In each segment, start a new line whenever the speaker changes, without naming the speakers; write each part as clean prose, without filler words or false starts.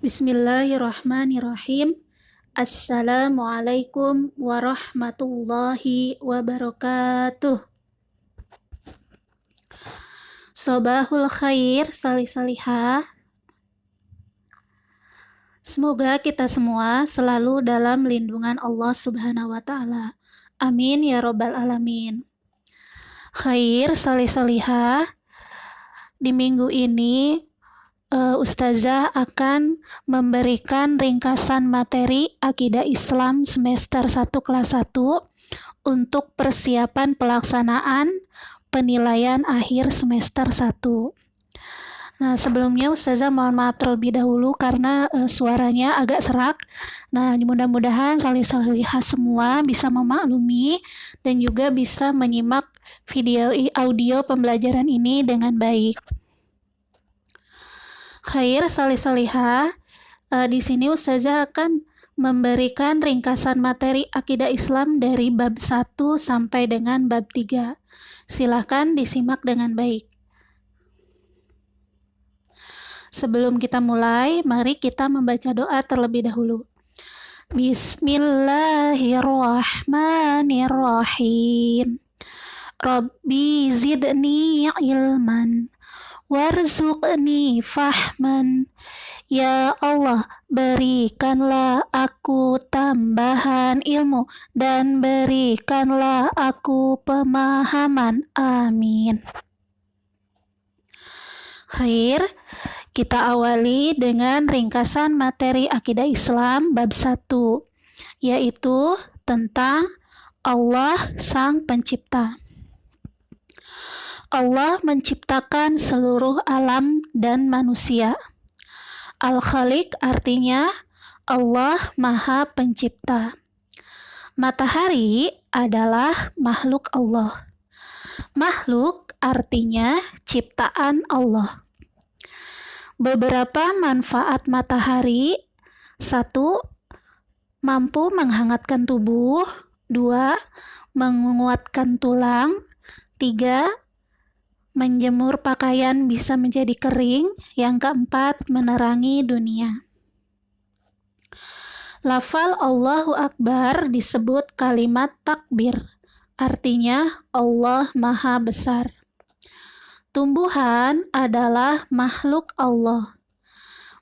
Bismillahirrahmanirrahim. Assalamualaikum warahmatullahi wabarakatuh. Sobahul khair, salih-salihah. Semoga kita semua selalu dalam lindungan Allah Subhanahu wa Ta'ala. Amin ya Rabbal 'Alamin. Khair, salih-salihah. Di minggu ini Ustazah akan memberikan ringkasan materi Akidah Islam semester 1 kelas 1 untuk persiapan pelaksanaan penilaian akhir semester 1. Nah, sebelumnya Ustazah mohon maaf terlebih dahulu karena suaranya agak serak. Nah, mudah-mudahan salih-salihah semua bisa memaklumi dan juga bisa menyimak audio pembelajaran ini dengan baik. Khair, salih-salihah. Di sini Ustazah akan memberikan ringkasan materi Akidah Islam dari bab 1 sampai dengan bab 3. Silakan disimak dengan baik. Sebelum kita mulai, mari kita membaca doa terlebih dahulu. Bismillahirrahmanirrahim. Rabbi zidni ilman warzuqni fahman. Ya Allah, berikanlah aku tambahan ilmu dan berikanlah aku pemahaman. Amin. Khair, kita awali dengan ringkasan materi Akidah Islam bab 1, yaitu tentang Allah Sang Pencipta. Allah menciptakan seluruh alam dan manusia. Al-Khaliq artinya Allah Maha Pencipta. Matahari adalah makhluk Allah. Makhluk artinya ciptaan Allah. Beberapa manfaat matahari: 1. Mampu menghangatkan tubuh. 2. Menguatkan tulang. 3. Menjemur pakaian bisa menjadi kering. Yang keempat, menerangi dunia. Lafal Allahu Akbar disebut kalimat takbir. Artinya Allah Maha Besar. Tumbuhan adalah makhluk Allah.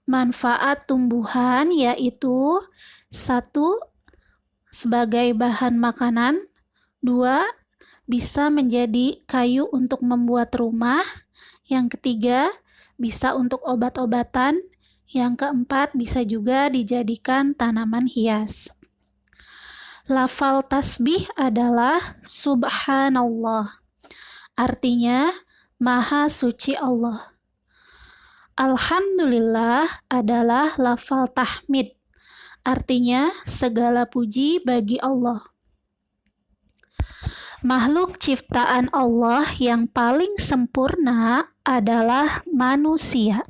Manfaat tumbuhan yaitu: 1. Sebagai bahan makanan. 2. Bisa menjadi kayu untuk membuat rumah. Yang ketiga, bisa untuk obat-obatan. Yang keempat, bisa juga dijadikan tanaman hias. Lafal tasbih adalah Subhanallah. Artinya, Maha Suci Allah. Alhamdulillah adalah lafal tahmid. Artinya, segala puji bagi Allah. Makhluk ciptaan Allah yang paling sempurna adalah manusia.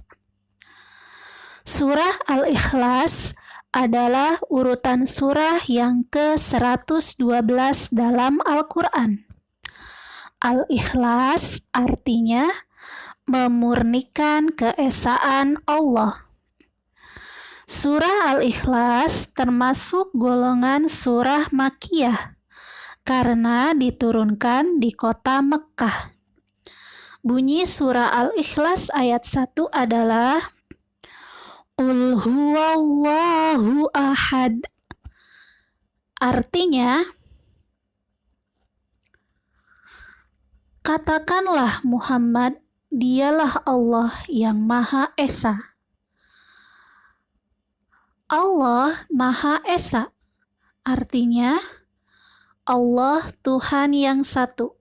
Surah Al-Ikhlas adalah urutan surah yang ke-112 dalam Al-Quran. Al-Ikhlas artinya memurnikan keesaan Allah. Surah Al-Ikhlas termasuk golongan surah Makkiyah karena diturunkan di kota Mekkah. Bunyi surah Al-Ikhlas ayat 1 adalah Qul huwallahu ahad. Artinya, katakanlah Muhammad, dialah Allah yang Maha Esa. Allah Maha Esa artinya Allah Tuhan yang satu.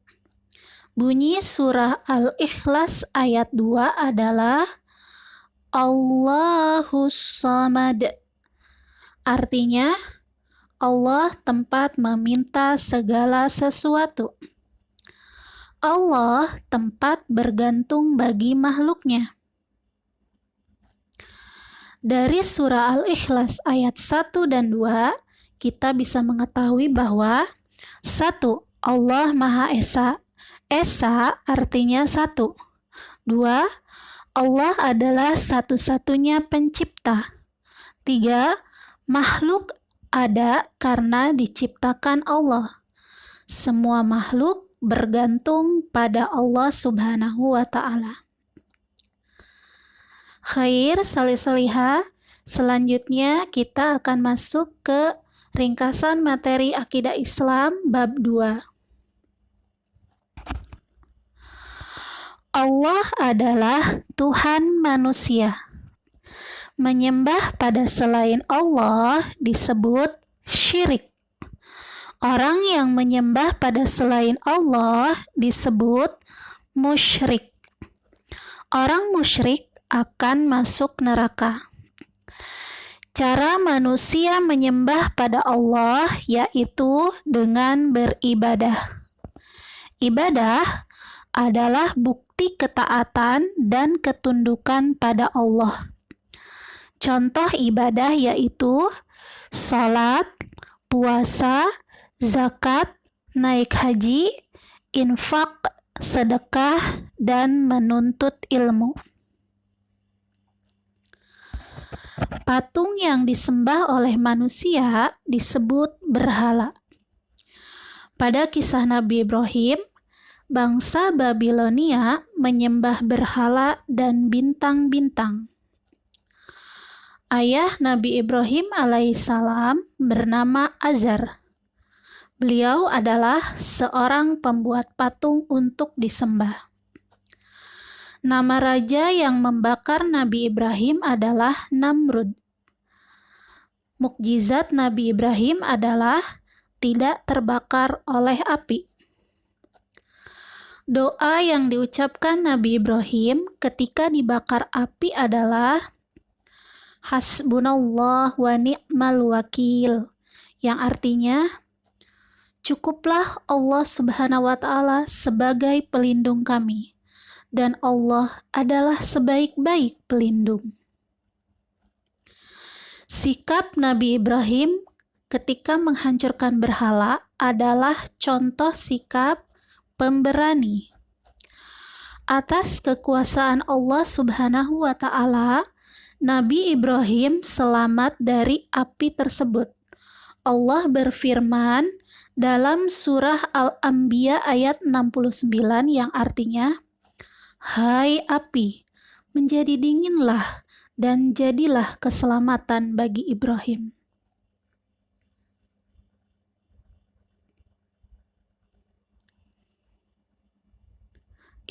Bunyi surah Al-Ikhlas ayat 2 adalah Allahus Samad. Artinya Allah tempat meminta segala sesuatu. Allah tempat bergantung bagi makhluknya. Dari surah Al-Ikhlas ayat 1 dan 2, kita bisa mengetahui bahwa 1. Allah Maha Esa. Esa artinya satu. 2. Allah adalah satu-satunya pencipta. 3. Makhluk ada karena diciptakan Allah. Semua makhluk bergantung pada Allah Subhanahu wa Ta'ala. Khair, salih-salihah. Selanjutnya kita akan masuk ke ringkasan materi akidah Islam bab 2. Allah adalah Tuhan manusia. Menyembah pada selain Allah disebut syirik. Orang yang menyembah pada selain Allah disebut musyrik. Orang musyrik akan masuk neraka. Cara manusia menyembah pada Allah yaitu dengan beribadah. Ibadah adalah bukti ketaatan dan ketundukan pada Allah. Contoh ibadah yaitu salat, puasa, zakat, naik haji, infak, sedekah, dan menuntut ilmu. Patung yang disembah oleh manusia disebut berhala. Pada kisah Nabi Ibrahim, bangsa Babilonia menyembah berhala dan bintang-bintang. Ayah Nabi Ibrahim alaihissalam bernama Azar. Beliau adalah seorang pembuat patung untuk disembah. Nama raja yang membakar Nabi Ibrahim adalah Namrud. Mukjizat Nabi Ibrahim adalah tidak terbakar oleh api. Doa yang diucapkan Nabi Ibrahim ketika dibakar api adalah Hasbunallah wa ni'mal wakil, yang artinya cukuplah Allah Subhanahu wa Ta'ala sebagai pelindung kami, dan Allah adalah sebaik-baik pelindung. Sikap Nabi Ibrahim ketika menghancurkan berhala adalah contoh sikap pemberani. Atas kekuasaan Allah Subhanahu wa Ta'ala, Nabi Ibrahim selamat dari api tersebut. Allah berfirman dalam surah Al-Anbiya ayat 69 yang artinya, "Hai api, menjadi dinginlah dan jadilah keselamatan bagi Ibrahim."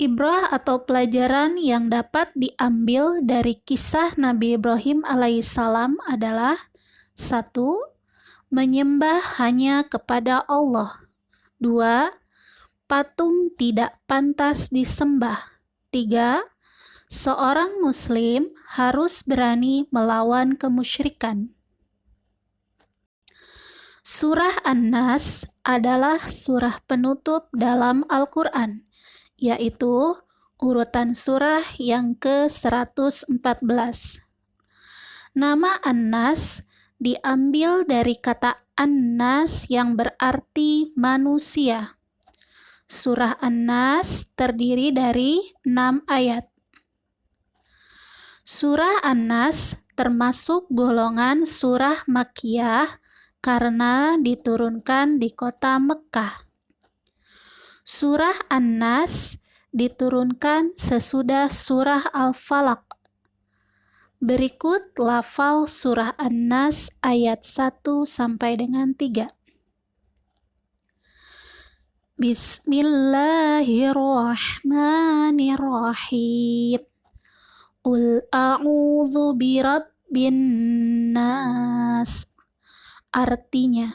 Ibrah atau pelajaran yang dapat diambil dari kisah Nabi Ibrahim alaihissalam adalah 1. Menyembah hanya kepada Allah. 2. Patung tidak pantas disembah. 3. Seorang muslim harus berani melawan kemusyrikan. Surah An-Nas adalah surah penutup dalam Al-Quran, yaitu urutan surah yang ke-114. Nama An-Nas diambil dari kata An-Nas yang berarti manusia. Surah An-Nas terdiri dari 6 ayat. Surah An-Nas termasuk golongan surah Makkiyah karena diturunkan di kota Mekkah. Surah An-Nas diturunkan sesudah surah Al-Falaq. Berikut lafal surah An-Nas ayat 1 sampai dengan 3. Bismillahirrahmanirrahim. Qul a'udzu birabbin nas. Artinya,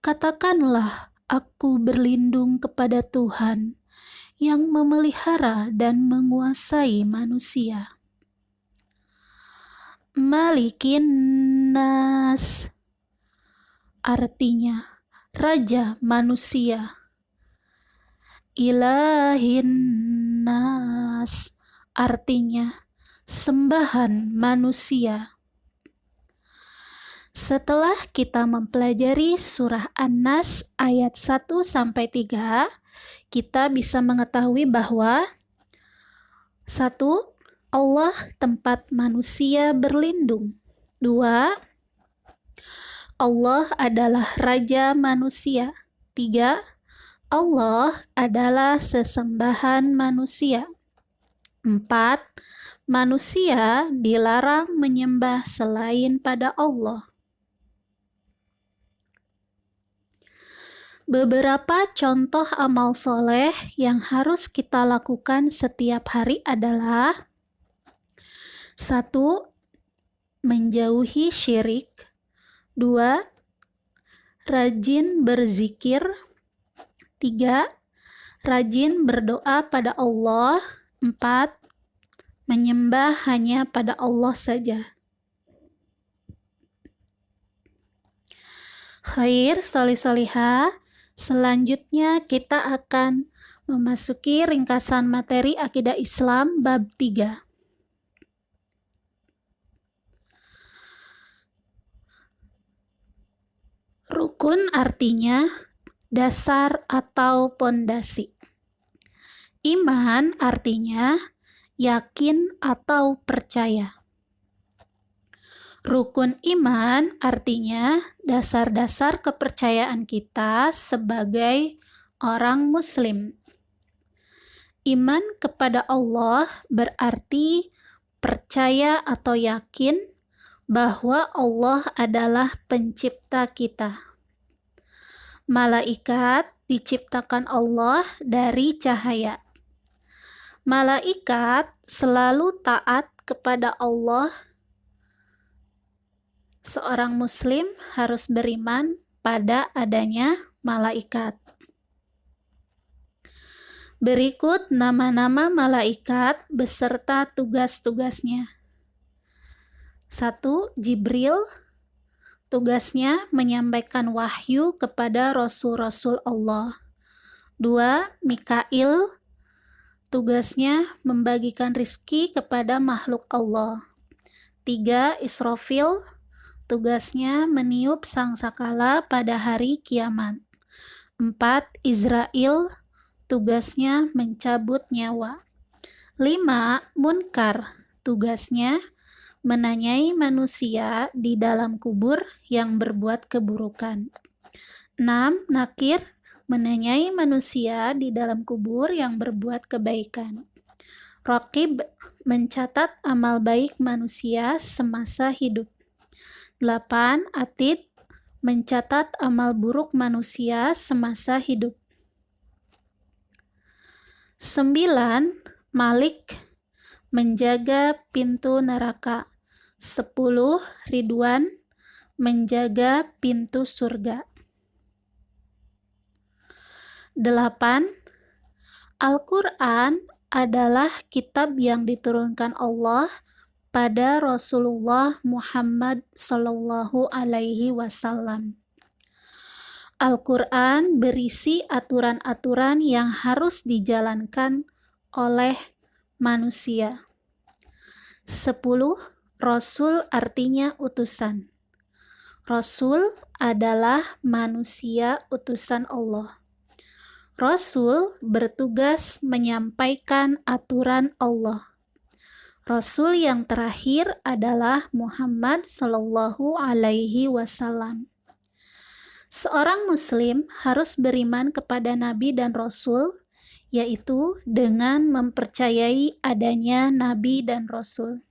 katakanlah, aku berlindung kepada Tuhan yang memelihara dan menguasai manusia. Malikin nas. Artinya, raja manusia. Ilahin nas. Artinya, sembahan manusia. Setelah kita mempelajari surah An-Nas ayat 1 sampai 3, kita bisa mengetahui bahwa 1. Allah tempat manusia berlindung. 2. Allah adalah Raja manusia. 3. Allah adalah sesembahan manusia. 4. Manusia dilarang menyembah selain pada Allah. Beberapa contoh amal soleh yang harus kita lakukan setiap hari adalah 1. Menjauhi syirik. 2. Rajin berzikir. 3. Rajin berdoa pada Allah. 4. Menyembah hanya pada Allah saja. Khair, solih-solihah. Selanjutnya kita akan memasuki ringkasan materi akidah Islam bab 3. Rukun artinya dasar atau pondasi. Iman artinya yakin atau percaya. Rukun iman artinya dasar-dasar kepercayaan kita sebagai orang Muslim. Iman kepada Allah berarti percaya atau yakin bahwa Allah adalah pencipta kita. Malaikat diciptakan Allah dari cahaya. Malaikat selalu taat kepada Allah. Seorang Muslim harus beriman pada adanya malaikat. Berikut nama-nama malaikat beserta tugas-tugasnya. 1. Jibril, tugasnya menyampaikan wahyu kepada rasul-rasul Allah. 2. Mikail, tugasnya membagikan rizki kepada makhluk Allah. 3. Israfil, tugasnya meniup sangkakala pada hari kiamat. 4. Izrail, tugasnya mencabut nyawa. 5. Munkar, tugasnya menanyai manusia di dalam kubur yang berbuat keburukan. 6. Nakir, menanyai manusia di dalam kubur yang berbuat kebaikan. Raqib, mencatat amal baik manusia semasa hidup. 8. Atid, mencatat amal buruk manusia semasa hidup. 9. Malik, menjaga pintu neraka. 10. Ridwan, menjaga pintu surga. 8. Al-Quran adalah kitab yang diturunkan Allah pada Rasulullah Muhammad Sallallahu Alaihi Wasallam. Al-Quran berisi aturan-aturan yang harus dijalankan oleh manusia. 10. Rasul artinya utusan. Rasul adalah manusia utusan Allah. Rasul bertugas menyampaikan aturan Allah. Rasul yang terakhir adalah Muhammad Sallallahu Alaihi Wasallam. Seorang Muslim harus beriman kepada Nabi dan Rasul, yaitu dengan mempercayai adanya Nabi dan Rasul.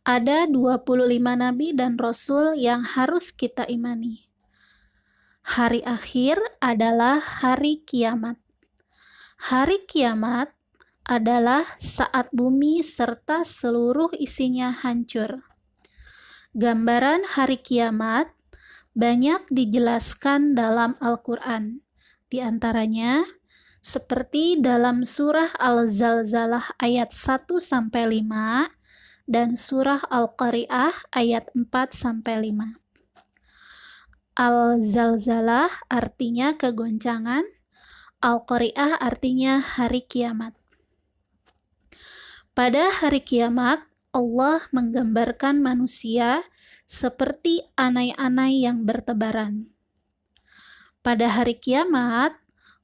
Ada 25 Nabi dan Rasul yang harus kita imani. Hari akhir adalah hari kiamat. Hari kiamat adalah saat bumi serta seluruh isinya hancur. Gambaran hari kiamat banyak dijelaskan dalam Al-Quran. Di antaranya, seperti dalam surah Al-Zalzalah ayat 1-5 dan surah Al-Qari'ah ayat 4-5. Al-Zalzalah artinya kegoncangan, Al-Qari'ah artinya hari kiamat. Pada hari kiamat, Allah menggambarkan manusia seperti anai-anai yang bertebaran. Pada hari kiamat,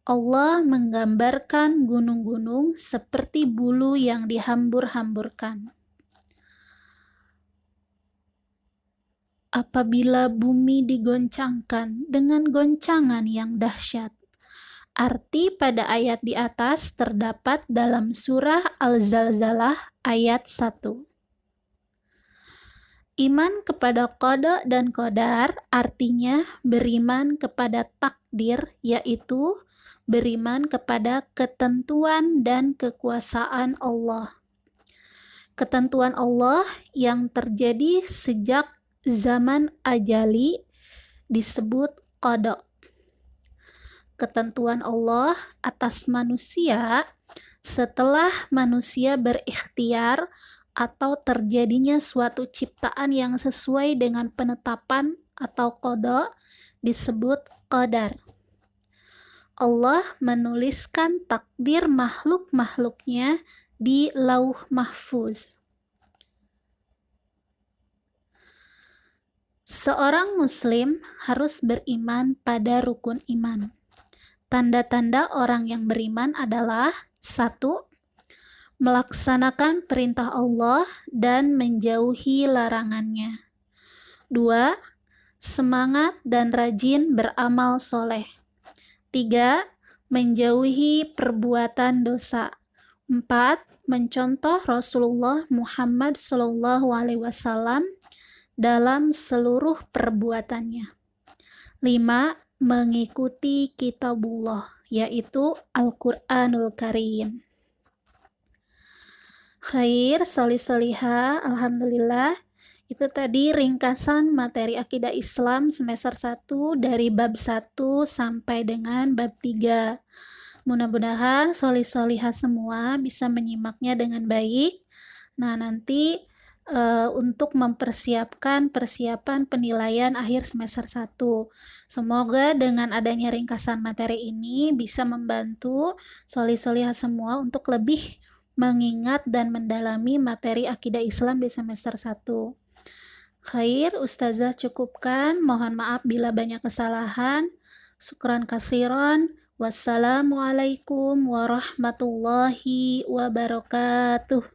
Allah menggambarkan gunung-gunung seperti bulu yang dihambur-hamburkan. apabila bumi digoncangkan dengan goncangan yang dahsyat. Arti pada ayat di atas terdapat dalam surah Al-Zalzalah ayat 1. Iman kepada qada dan qadar artinya beriman kepada takdir, yaitu beriman kepada ketentuan dan kekuasaan Allah. Ketentuan Allah yang terjadi sejak zaman ajali disebut qada. Ketentuan Allah atas manusia setelah manusia berikhtiar atau terjadinya suatu ciptaan yang sesuai dengan penetapan atau qada disebut qadar. Allah menuliskan takdir makhluk-makhluknya di Lauh Mahfuz. Seorang muslim harus beriman pada rukun iman. Tanda-tanda orang yang beriman adalah 1. Melaksanakan perintah Allah dan menjauhi larangannya. 2. Semangat dan rajin beramal soleh. 3. Menjauhi perbuatan dosa. 4. Mencontoh Rasulullah Muhammad SAW dalam seluruh perbuatannya. 5. Mengikuti kitabullah, yaitu Al-Quranul Karim. Khair, solih-solihah, alhamdulillah. Itu tadi ringkasan materi akidah Islam semester 1 dari bab 1 sampai dengan bab 3. Mudah-mudahan solih-solihah semua bisa menyimaknya dengan baik. Nah, nanti untuk mempersiapkan persiapan penilaian akhir semester 1. Semoga dengan adanya ringkasan materi ini bisa membantu solih-solihah semua untuk lebih mengingat dan mendalami materi akidah Islam di semester 1. Khair, Ustazah cukupkan. Mohon maaf bila banyak kesalahan. Syukran katsiran. Wassalamualaikum warahmatullahi wabarakatuh.